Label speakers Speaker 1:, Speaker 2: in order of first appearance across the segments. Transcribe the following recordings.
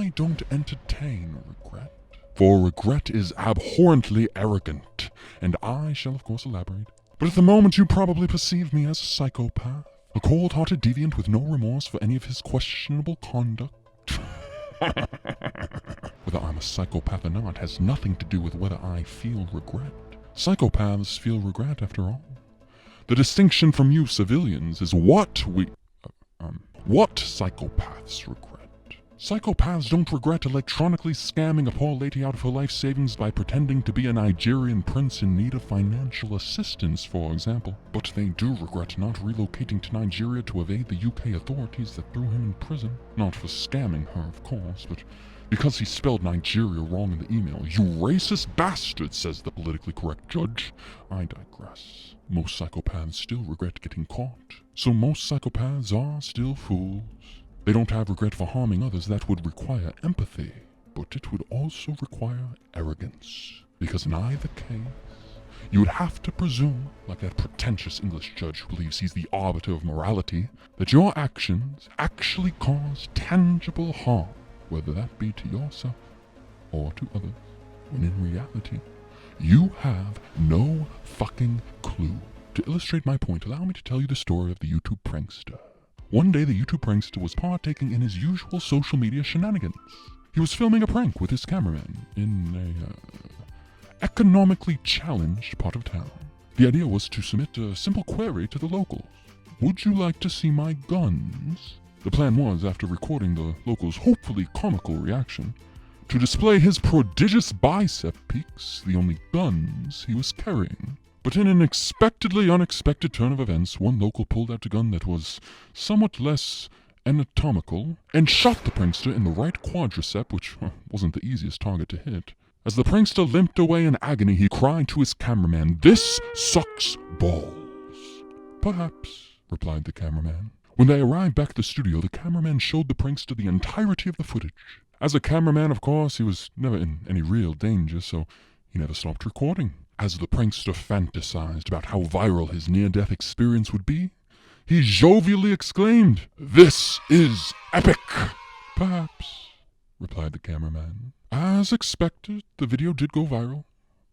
Speaker 1: I don't entertain regret. For regret is abhorrently arrogant, and I shall of course elaborate. But at the moment you probably perceive me as a psychopath, a cold-hearted deviant with no remorse for any of his questionable conduct. Whether I'm a psychopath or not has nothing to do with whether I feel regret. Psychopaths feel regret, after all. The distinction from you civilians is what psychopaths regret. Psychopaths don't regret electronically scamming a poor lady out of her life savings by pretending to be a Nigerian prince in need of financial assistance, for example. But they do regret not relocating to Nigeria to evade the UK authorities that threw him in prison. Not for scamming her, of course, but because he spelled Nigeria wrong in the email. You racist bastard, says the politically correct judge. I digress. Most psychopaths still regret getting caught. So most psychopaths are still fools. They don't have regret for harming others. That would require empathy, but it would also require arrogance. Because in either case, you would have to presume, like that pretentious English judge who believes he's the arbiter of morality, that your actions actually cause tangible harm, whether that be to yourself or to others, when in reality, you have no fucking clue. To illustrate my point, allow me to tell you the story of the YouTube prankster. One day, the YouTube prankster was partaking in his usual social media shenanigans. He was filming a prank with his cameraman in a economically challenged part of town. The idea was to submit a simple query to the locals. Would you like to see my guns? The plan was, after recording the locals' hopefully comical reaction, to display his prodigious bicep peaks, the only guns he was carrying. But in an unexpected turn of events, one local pulled out a gun that was somewhat less anatomical and shot the prankster in the right quadricep, which wasn't the easiest target to hit. As the prankster limped away in agony, he cried to his cameraman, "This sucks balls." "Perhaps," replied the cameraman. When they arrived back at the studio, the cameraman showed the prankster the entirety of the footage. As a cameraman, of course, he was never in any real danger, so he never stopped recording. As the prankster fantasized about how viral his near-death experience would be, he jovially exclaimed, "This is epic!" "Perhaps," replied the cameraman. As expected, the video did go viral.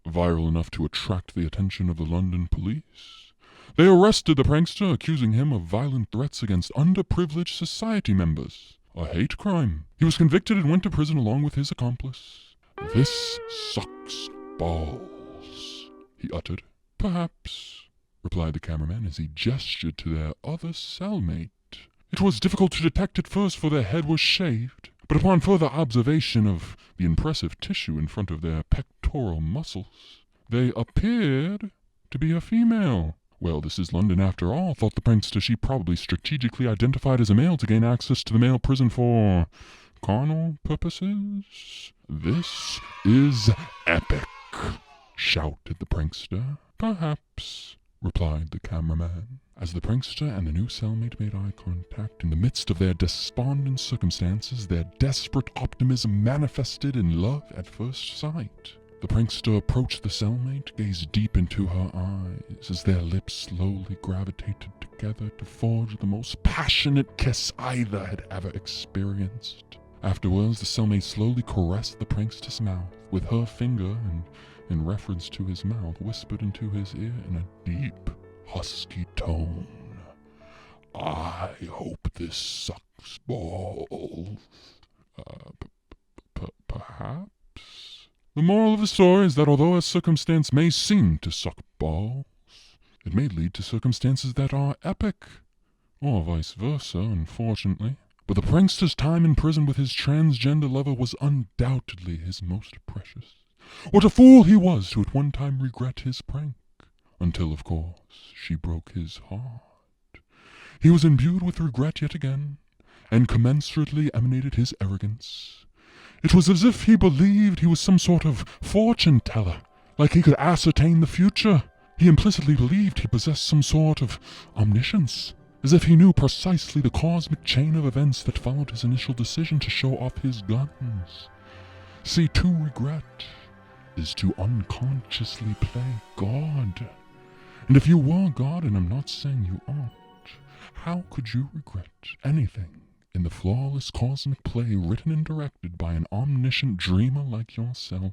Speaker 1: Viral enough to attract the attention of the London police. They arrested the prankster, accusing him of violent threats against underprivileged society members. A hate crime. He was convicted and went to prison along with his accomplice. "This sucks balls," he uttered. "Perhaps," replied the cameraman as he gestured to their other cellmate. It was difficult to detect at first, for their head was shaved, but upon further observation of the impressive tissue in front of their pectoral muscles, they appeared to be a female. Well, this is London after all, thought the prankster. She probably strategically identified as a male to gain access to the male prison for carnal purposes. "This is epic," shouted the prankster. "Perhaps," replied the cameraman. As the prankster and the new cellmate made eye contact, in the midst of their despondent circumstances, their desperate optimism manifested in love at first sight. The prankster approached the cellmate, gazed deep into her eyes as their lips slowly gravitated together to forge the most passionate kiss either had ever experienced. Afterwards, the cellmate slowly caressed the prankster's mouth with her finger and, in reference to his mouth, whispered into his ear in a deep, husky tone, "I hope this sucks balls." Perhaps? The moral of the story is that although a circumstance may seem to suck balls, it may lead to circumstances that are epic, or vice versa, unfortunately. But the prankster's time in prison with his transgender lover was undoubtedly his most precious. What a fool he was to at one time regret his prank, until, of course, she broke his heart. He was imbued with regret yet again, and commensurately emanated his arrogance. It was as if he believed he was some sort of fortune-teller, like he could ascertain the future. He implicitly believed he possessed some sort of omniscience, as if he knew precisely the cosmic chain of events that followed his initial decision to show off his guns. See, to regret is to unconsciously play God. And if you were God, and I'm not saying you aren't, how could you regret anything in the flawless cosmic play written and directed by an omniscient dreamer like yourself.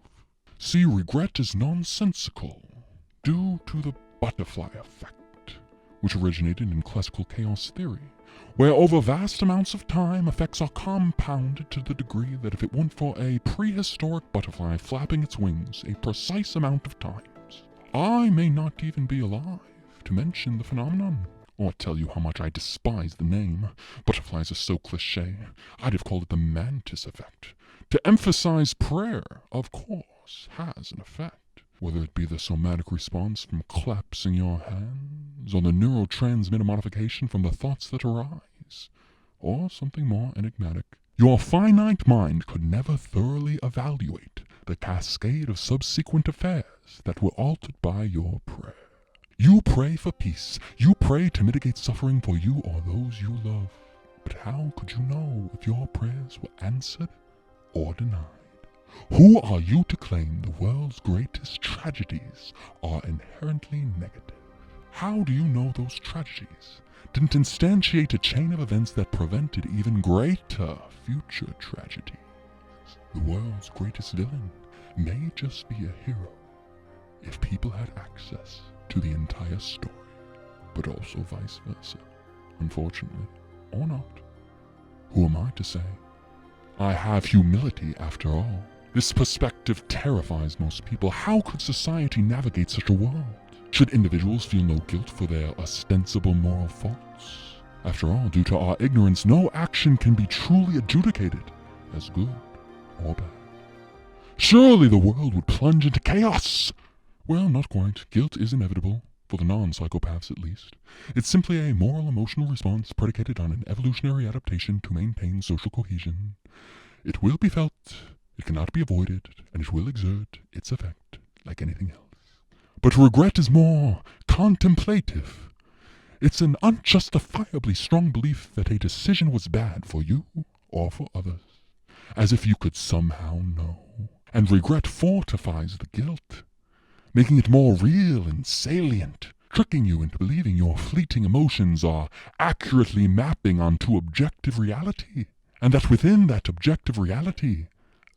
Speaker 1: See, regret is nonsensical due to the butterfly effect, which originated in classical chaos theory, where over vast amounts of time effects are compounded to the degree that if it weren't for a prehistoric butterfly flapping its wings a precise amount of times, I may not even be alive to mention the phenomenon, or tell you how much I despise the name. Butterflies are so cliché, I'd have called it the mantis effect. To emphasize prayer, of course, has an effect, whether it be the somatic response from collapsing your hands, or the neurotransmitter modification from the thoughts that arise, or something more enigmatic. Your finite mind could never thoroughly evaluate the cascade of subsequent affairs that were altered by your prayer. You pray for peace. You pray to mitigate suffering for you or those you love. But how could you know if your prayers were answered or denied? Who are you to claim the world's greatest tragedies are inherently negative? How do you know those tragedies didn't instantiate a chain of events that prevented even greater future tragedies? The world's greatest villain may just be a hero if people had access to the entire story, but also vice versa, unfortunately, or not. Who am I to say? I have humility after all. This perspective terrifies most people. How could society navigate such a world? Should individuals feel no guilt for their ostensible moral faults? After all, due to our ignorance, no action can be truly adjudicated as good or bad. Surely the world would plunge into chaos! Well, not quite. Guilt is inevitable, for the non-psychopaths at least. It's simply a moral emotional response predicated on an evolutionary adaptation to maintain social cohesion. It will be felt, it cannot be avoided, and it will exert its effect like anything else. But regret is more contemplative. It's an unjustifiably strong belief that a decision was bad for you or for others, as if you could somehow know. And regret fortifies the guilt, making it more real and salient, tricking you into believing your fleeting emotions are accurately mapping onto objective reality, and that within that objective reality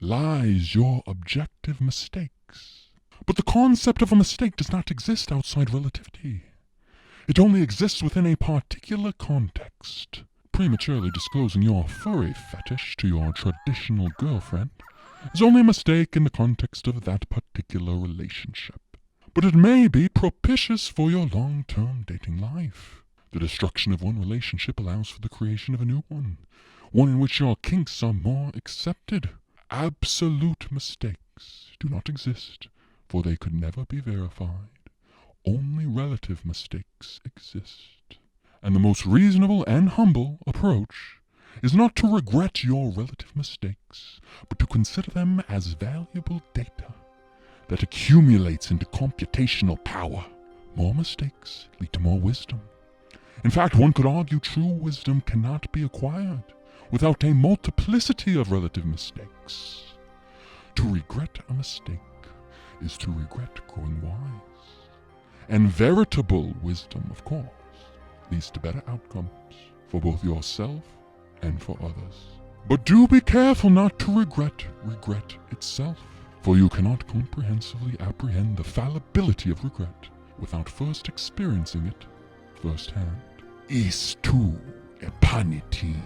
Speaker 1: lies your objective mistakes. But the concept of a mistake does not exist outside relativity. It only exists within a particular context. Prematurely disclosing your furry fetish to your traditional girlfriend is only a mistake in the context of that particular relationship. But it may be propitious for your long-term dating life. The destruction of one relationship allows for the creation of a new one in which your kinks are more accepted. Absolute mistakes do not exist, for they could never be verified. Only relative mistakes exist. And the most reasonable and humble approach is not to regret your relative mistakes, but to consider them as valuable data that accumulates into computational power. More mistakes lead to more wisdom. In fact, one could argue true wisdom cannot be acquired without a multiplicity of relative mistakes. To regret a mistake is to regret growing wise. And veritable wisdom, of course, leads to better outcomes for both yourself and for others. But do be careful not to regret regret itself, for you cannot comprehensively apprehend the fallibility of regret without first experiencing it firsthand. Is tu epanity.